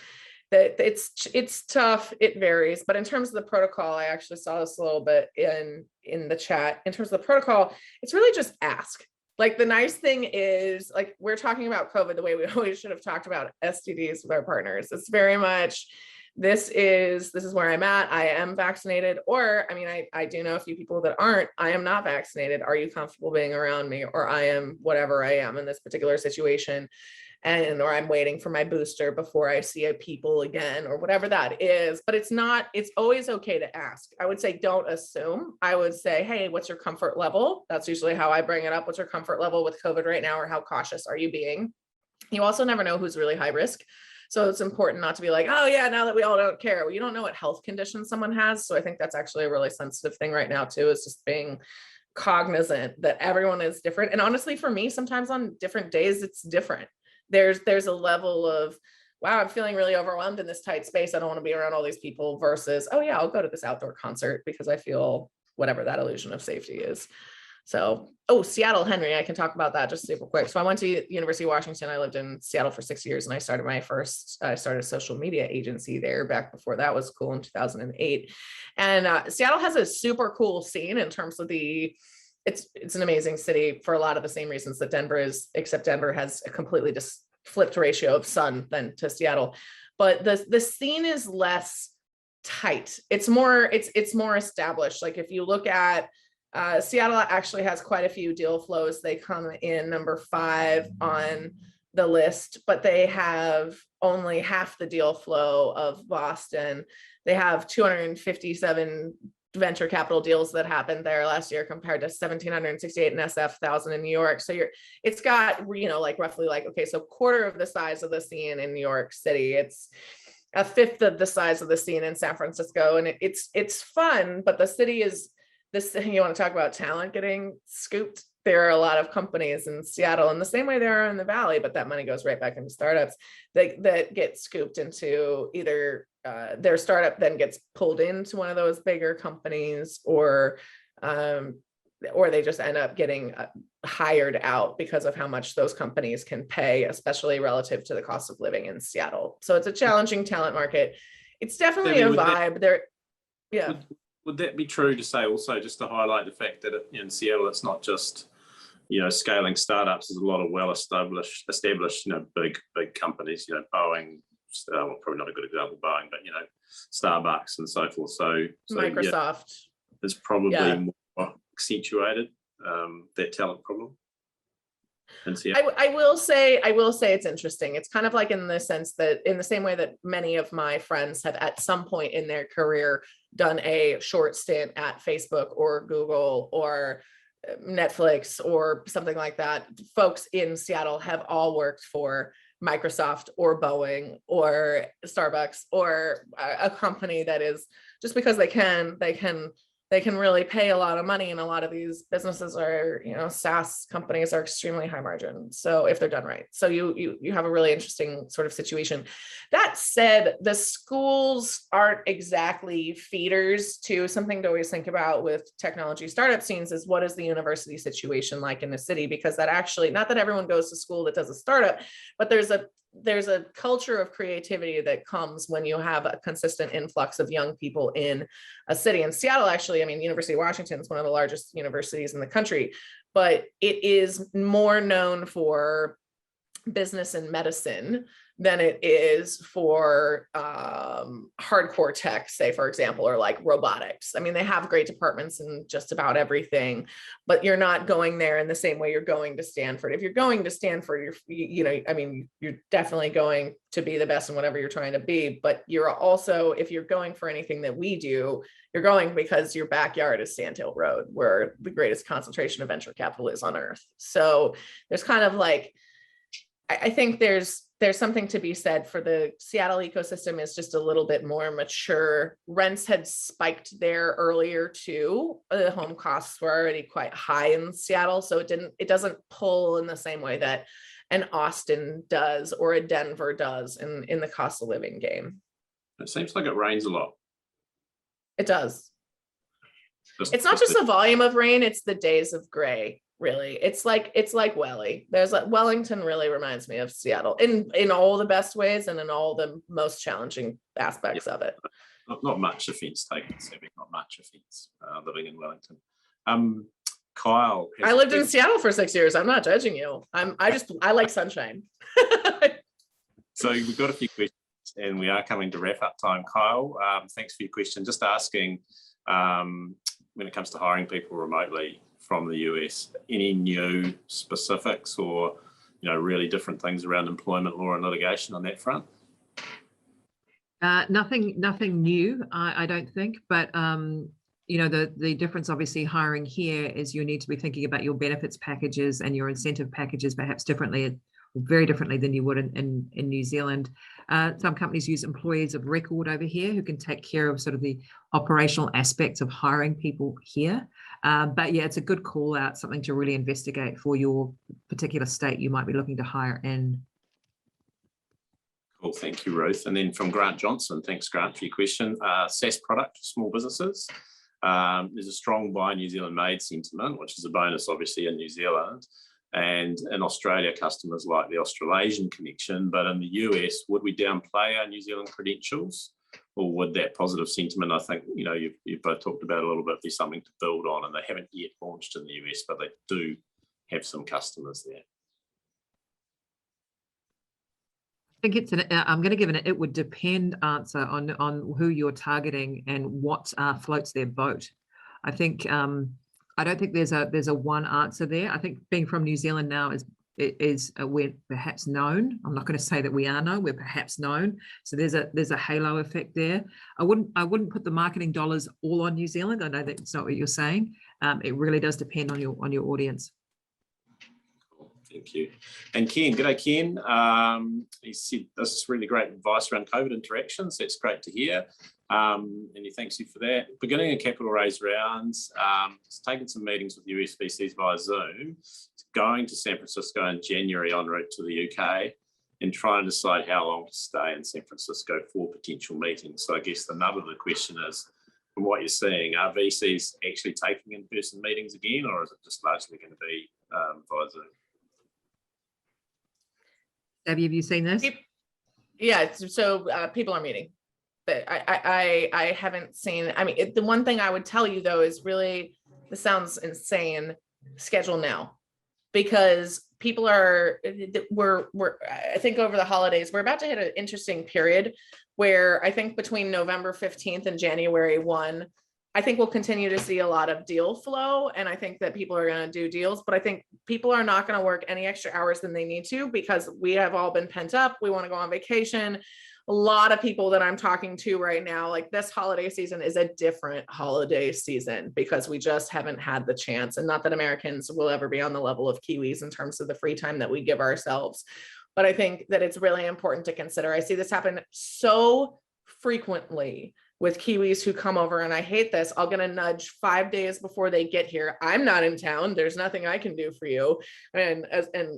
that it's tough. It varies. But in terms of the protocol, I actually saw this a little bit in the chat. In terms of the protocol, it's really just ask. Like, the nice thing is, like, we're talking about COVID the way we always should have talked about STDs with our partners. It's very much, this is where I'm at. I am vaccinated, or, I mean, I do know a few people that aren't. I am not vaccinated. Are you comfortable being around me? Or I am whatever I am in this particular situation. Or I'm waiting for my booster before I see people again, or whatever that is. But it's always okay to ask. I would say, don't assume. I would say, hey, what's your comfort level? That's usually how I bring it up. What's your comfort level with COVID right now, or how cautious are you being? You also never know who's really high risk. So it's important not to be like, oh yeah, now that we all don't care. Well, you don't know what health condition someone has. So I think that's actually a really sensitive thing right now too, is just being cognizant that everyone is different. And honestly, for me, sometimes on different days, it's different. There's a level of, wow, I'm feeling really overwhelmed in this tight space. I don't want to be around all these people versus, oh yeah, I'll go to this outdoor concert because I feel whatever that illusion of safety is. So, oh, Seattle, Henry, I can talk about that just super quick. So I went to University of Washington. I lived in Seattle for 6 years and I started a social media agency there back before that was cool in 2008. And Seattle has a super cool scene in terms of it's an amazing city for a lot of the same reasons that Denver is, except Denver has a completely just flipped ratio of sun than to Seattle. But the scene is less tight. It's more established. Like if you look at Seattle actually has quite a few deal flows. They come in number 5 on the list, but they have only half the deal flow of Boston. They have 257 venture capital deals that happened there last year compared to 1,768 in SF, 1,000 in New York. So it's got, like roughly okay, so quarter of the size of the scene in New York City. It's a fifth of the size of the scene in San Francisco. And it's fun, but the city is this, you want to talk about talent getting scooped. There are a lot of companies in Seattle in the same way there are in the Valley, but that money goes right back into startups that get scooped into either their startup then gets pulled into one of those bigger companies, or they just end up getting hired out because of how much those companies can pay, especially relative to the cost of living in Seattle. So it's a challenging talent market. It's definitely a vibe there. Yeah. Would that be true to say also, just to highlight the fact that in Seattle, it's not just, scaling startups, there's a lot of well-established, big companies, Boeing, probably not a good example, Boeing, but, Starbucks and so forth. So Microsoft. It's probably more accentuated, that talent problem. I will say it's interesting. It's kind of like in the sense that in the same way that many of my friends have at some point in their career done a short stint at Facebook or Google or Netflix or something like that. Folks in Seattle have all worked for Microsoft or Boeing or Starbucks or a company that is, just because they can really pay a lot of money, and a lot of these businesses are, SaaS companies are extremely high margin. So if they're done right, so you have a really interesting sort of situation. That said, the schools aren't exactly feeders to something to always think about with technology startup scenes is what is the university situation like in the city? Because that actually, not that everyone goes to school that does a startup, but there's a culture of creativity that comes when you have a consistent influx of young people in a city. In Seattle, actually, University of Washington is one of the largest universities in the country, but it is more known for business and medicine than it is for hardcore tech, say, for example, or like robotics. They have great departments in just about everything, but you're not going there in the same way you're going to Stanford. If you're going to Stanford, you're definitely going to be the best in whatever you're trying to be, but you're also, if you're going for anything that we do, you're going because your backyard is Sand Hill Road, where the greatest concentration of venture capital is on earth. So there's kind of like, I think there's something to be said for the Seattle ecosystem is just a little bit more mature. Rents had spiked there earlier too. The home costs were already quite high in Seattle, so it doesn't pull in the same way that an Austin does or a Denver does in the cost of living game. It seems like it rains a lot. It does. It's not just the volume of rain, it's the days of gray. Really, it's like Welly. Wellington really reminds me of Seattle in all the best ways and in all the most challenging aspects of it. Not much offense taken, Sammy. Not much offense living in Wellington. Kyle, I lived in Seattle for 6 years. I'm not judging you. I like sunshine. So we've got a few questions, and we are coming to wrap up time. Kyle, thanks for your question. Just asking, when it comes to hiring people remotely from the US, any new specifics or really different things around employment law and litigation on that front? Nothing new, I don't think, but the difference obviously hiring here is you need to be thinking about your benefits packages and your incentive packages perhaps differently very differently than you would in New Zealand. Some companies use employees of record over here who can take care of sort of the operational aspects of hiring people here. But yeah, it's a good call out, something to really investigate for your particular state you might be looking to hire in. Cool, thank you, Ruth. And then from Grant Johnson, thanks, Grant, for your question. SaaS product for small businesses. There's a strong Buy New Zealand Made sentiment, which is a bonus, obviously, in New Zealand. And in Australia, customers like the Australasian connection, but in the US, would we downplay our New Zealand credentials, or would that positive sentiment, I think, you know, you've both talked about a little bit, be something to build on, and they haven't yet launched in the US, but they do have some customers there. I think it's I'm going to give it would depend answer on who you're targeting and what floats their boat. I think I don't think there's a one answer there. I think being from New Zealand now we're perhaps known. I'm not going to say that we are known. We're perhaps known. So there's a halo effect there. I wouldn't put the marketing dollars all on New Zealand. I know that's not what you're saying. It really does depend on your audience. Cool. Thank you. And Ken, g'day Ken. He said this is really great advice around COVID interactions. That's great to hear. And he thanks you for that. Beginning of capital raise rounds, it's taken some meetings with US VCs via Zoom, going to San Francisco in January en route to the UK, and trying to decide how long to stay in San Francisco for potential meetings. So I guess the nub of the question is, from what you're seeing, are VCs actually taking in-person meetings again, or is it just largely going to be via Zoom? Have you seen this? Yeah, so people are meeting. But I haven't seen, I mean, the one thing I would tell you though is really, this sounds insane, schedule now, because people are, I think over the holidays, we're about to hit an interesting period where I think between November 15th and January 1, I think we'll continue to see a lot of deal flow. And I think that people are going to do deals, but I think people are not going to work any extra hours than they need to, because we have all been pent up. We want to go on vacation. A lot of people that I'm talking to right now, like this holiday season is a different holiday season because we just haven't had the chance. And not that Americans will ever be on the level of Kiwis in terms of the free time that we give ourselves. But I think that it's really important to consider. I see this happen so frequently with Kiwis who come over, and I hate this. I'll get a nudge 5 days before they get here. I'm not in town. There's nothing I can do for you. And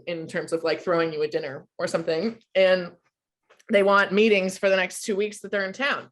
in terms of like throwing you a dinner or something. And they want meetings for the next 2 weeks that they're in town.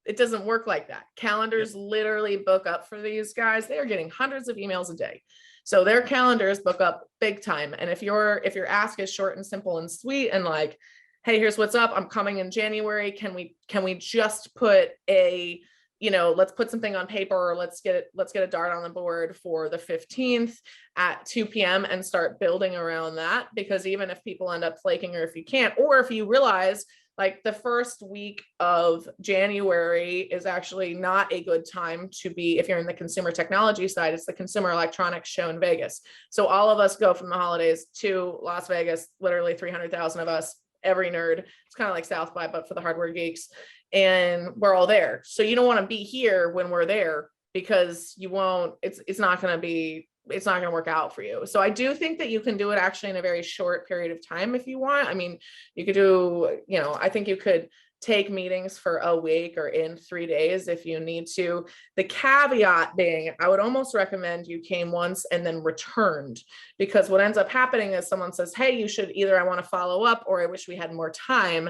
It doesn't work like that. Calendars literally book up for these guys. They are getting hundreds of emails a day. So their calendars book up big time. And if your ask is short and simple and sweet and like, hey, here's what's up, I'm coming in January. Can we just put a, you know, let's put something on paper, or let's get a dart on the board for the 15th at 2 p.m. and start building around that. Because even if people end up flaking, or if you can't, or if you realize like the first week of January is actually not a good time to be, if you're in the consumer technology side, it's the Consumer Electronics Show in Vegas. So all of us go from the holidays to Las Vegas, literally 300,000 of us, every nerd. It's kind of like South by, but for the hardware geeks. And we're all there. So you don't want to be here when we're there, because you won't, it's not going to work out for you. So I do think that you can do it actually in a very short period of time if you want. I mean, you could do, you know, I think you could take meetings for a week or in 3 days if you need to. The caveat being, I would almost recommend you came once and then returned, because what ends up happening is someone says, hey, you should either, I want to follow up, or I wish we had more time.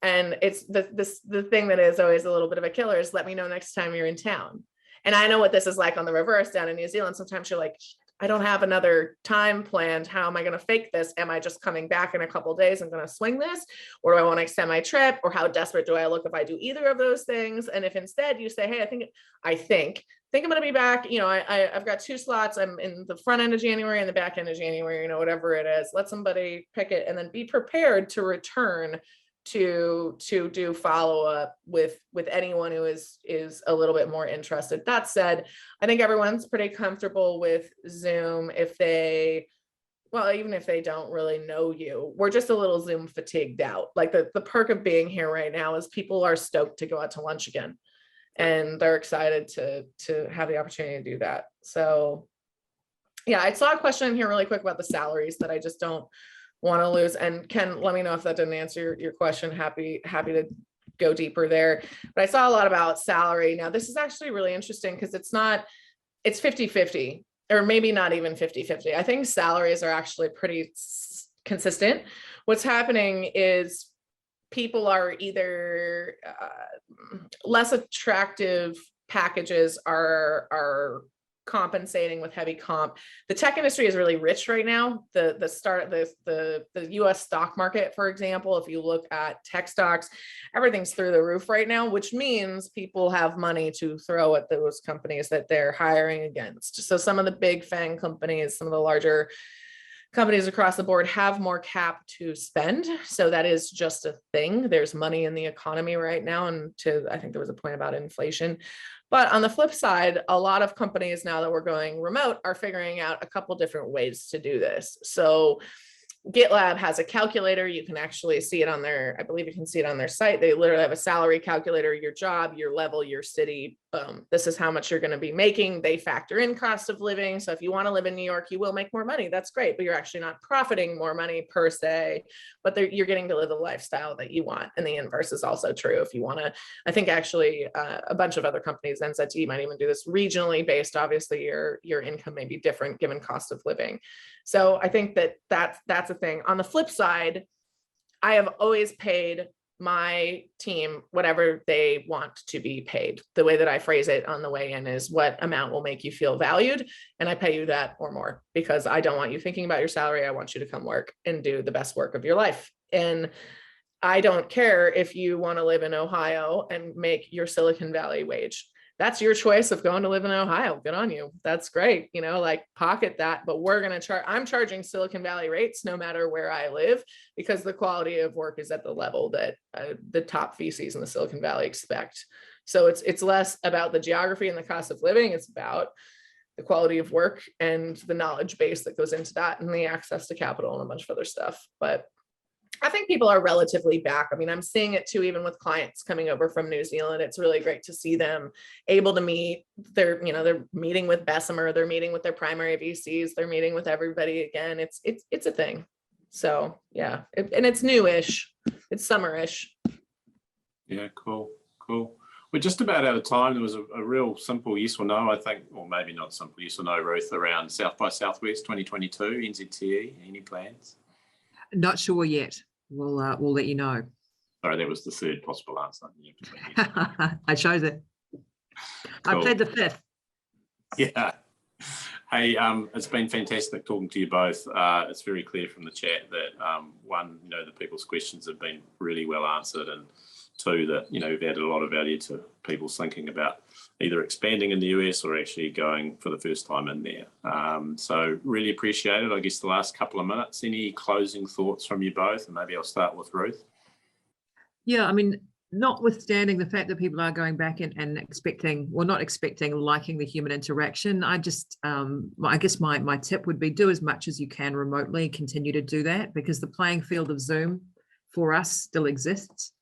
And it's the thing that is always a little bit of a killer is, let me know next time you're in town. And I know what this is like on the reverse down in New Zealand. Sometimes you're like, I don't have another time planned. How am I going to fake this? Am I just coming back in a couple of days and going to swing this? Or do I want to extend my trip? Or how desperate do I look if I do either of those things? And if instead you say, hey, I think I'm going to be back. You know, I've got 2 slots. I'm in the front end of January and the back end of January, you know, whatever it is, let somebody pick it, and then be prepared to return to do follow-up with anyone who is a little bit more interested. That said, I think everyone's pretty comfortable with Zoom even if they don't really know you. We're just a little Zoom fatigued out. Like the perk of being here right now is people are stoked to go out to lunch again, and they're excited to have the opportunity to do that. So yeah, I saw a question in here really quick about the salaries that I just don't want to lose. And Ken, let me know if that didn't answer your question. Happy to go deeper there. But I saw a lot about salary. Now, this is actually really interesting because it's 50-50, or maybe not even 50-50. I think salaries are actually pretty consistent. What's happening is people are either less attractive packages are compensating with heavy comp. The tech industry is really rich right now. The US stock market, for example, if you look at tech stocks, everything's through the roof right now, which means people have money to throw at those companies that they're hiring against. So some of the big FANG companies, some of the larger companies across the board have more cap to spend. So that is just a thing. There's money in the economy right now. And I think there was a point about inflation. But on the flip side, a lot of companies now that we're going remote are figuring out a couple different ways to do this. So GitLab has a calculator. You can actually see it on their, I believe you can see it on their site. They literally have a salary calculator, your job, your level, your city. This is how much you're going to be making. They factor in cost of living. So if you want to live in New York, you will make more money. That's great, but you're actually not profiting more money per se, but you're getting to live the lifestyle that you want. And the inverse is also true. If you want to, I think actually a bunch of other companies, NZTE might even do this regionally based. Obviously your income may be different given cost of living. So I think that's a thing. On the flip side, I have always paid my team whatever they want to be paid. The way that I phrase it on the way in is what amount will make you feel valued. And I pay you that or more because I don't want you thinking about your salary. I want you to come work and do the best work of your life. And I don't care if you want to live in Ohio and make your Silicon Valley wage. That's your choice of going to live in Ohio. Good on you. That's great. Like pocket that, but we're going to charge, I'm charging Silicon Valley rates no matter where I live because the quality of work is at the level that the top VCs in the Silicon Valley expect. So it's less about the geography and the cost of living. It's about the quality of work and the knowledge base that goes into that and the access to capital and a bunch of other stuff. But I think people are relatively back. I mean, I'm seeing it too, even with clients coming over from New Zealand. It's really great to see them able to meet. They're meeting with Bessemer, they're meeting with their primary VCs, they're meeting with everybody again. It's a thing. So yeah, and it's newish, it's summerish. Yeah, cool. We're just about out of time. There was a real simple yes or no, I think, or maybe not simple yes or no, Ruth, around South by Southwest 2022, NZTE. Any plans? Not sure yet. We'll let you know. Sorry, that was the third possible answer. I chose it. Cool. I played the fifth. Yeah. Hey, it's been fantastic talking to you both. It's very clear from the chat that one, the people's questions have been really well answered, and two, that we've added a lot of value to people's thinking about either expanding in the US or actually going for the first time in there. So really appreciate it. I guess the last couple of minutes, any closing thoughts from you both? And maybe I'll start with Ruth. Yeah, I mean, notwithstanding the fact that people are going back and expecting, well, not expecting, liking the human interaction, I just, I guess my tip would be do as much as you can remotely, continue to do that because the playing field of Zoom for us still exists.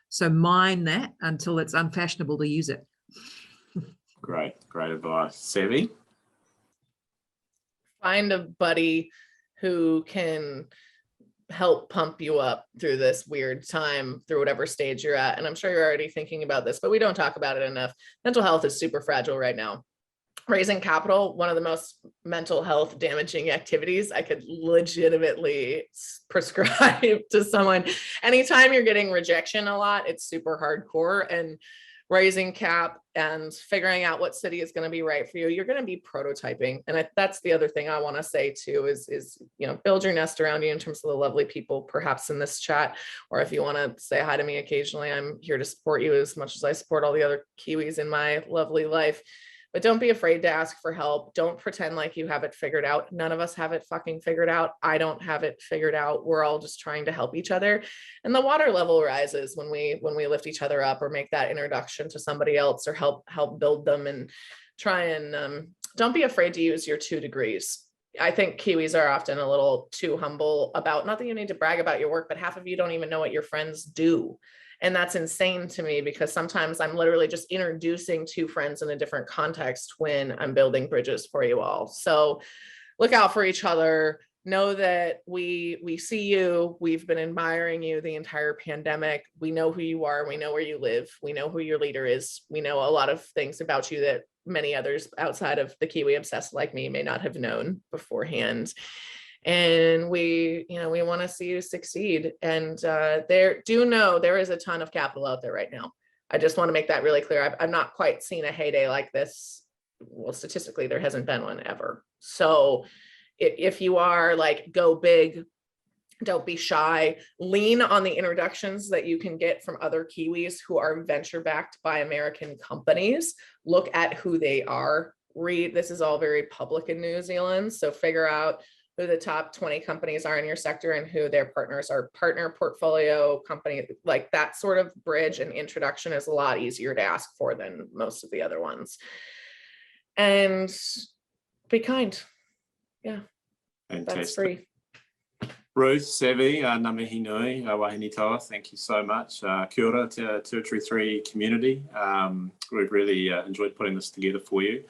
So mine that until it's unfashionable to use it. Great advice. Savvy? Find a buddy who can help pump you up through this weird time, through whatever stage you're at. And I'm sure you're already thinking about this, but we don't talk about it enough. Mental health is super fragile right now. Raising capital, one of the most mental health damaging activities I could legitimately prescribe to someone. Anytime you're getting rejection a lot, it's super hardcore. And raising cap and figuring out what city is going to be right for you, you're going to be prototyping. And that's the other thing I want to say too is build your nest around you in terms of the lovely people perhaps in this chat, or if you want to say hi to me occasionally, I'm here to support you as much as I support all the other Kiwis in my lovely life. But don't be afraid to ask for help. Don't pretend like you have it figured out. None of us have it fucking figured out. I don't have it figured out. We're all just trying to help each other. And the water level rises when we lift each other up or make that introduction to somebody else or help build them, and try and don't be afraid to use your 2 degrees. I think Kiwis are often a little too humble about, not that you need to brag about your work, but half of you don't even know what your friends do. And that's insane to me because sometimes I'm literally just introducing 2 friends in a different context when I'm building bridges for you all. So look out for each other, know that we see you. We've been admiring you the entire pandemic. We know who you are. We know where you live. We know who your leader is. We know a lot of things about you that many others outside of the Kiwi obsessed like me may not have known beforehand. And we want to see you succeed. And there is a ton of capital out there right now. I just want to make that really clear. I've not quite seen a heyday like this. Well, statistically, there hasn't been one ever. So if you are like, go big, don't be shy, lean on the introductions that you can get from other Kiwis who are venture backed by American companies. Look at who they are. This is all very public in New Zealand. So figure out who the top 20 companies are in your sector and who their partners are. Partner portfolio company, like that sort of bridge and introduction is a lot easier to ask for than most of the other ones. And be kind. Yeah, Fantastic. That's free. Ruth, Savvy, ngā mihi nui, wahine toa, thank you so much. Kia ora to Territory 3 community. We've really enjoyed putting this together for you.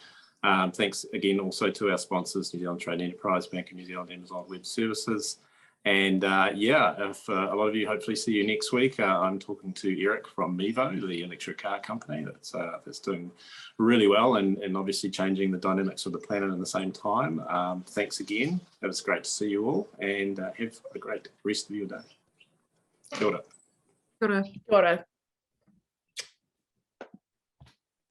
Thanks again also to our sponsors, New Zealand Trade Enterprise, Bank of New Zealand, Amazon Web Services. And yeah, if a lot of you hopefully see you next week, I'm talking to Eric from Mevo, the electric car company that's doing really well and obviously changing the dynamics of the planet at the same time. Thanks again. It was great to see you all, and have a great rest of your day. Kia ora. Kia ora. Kia ora.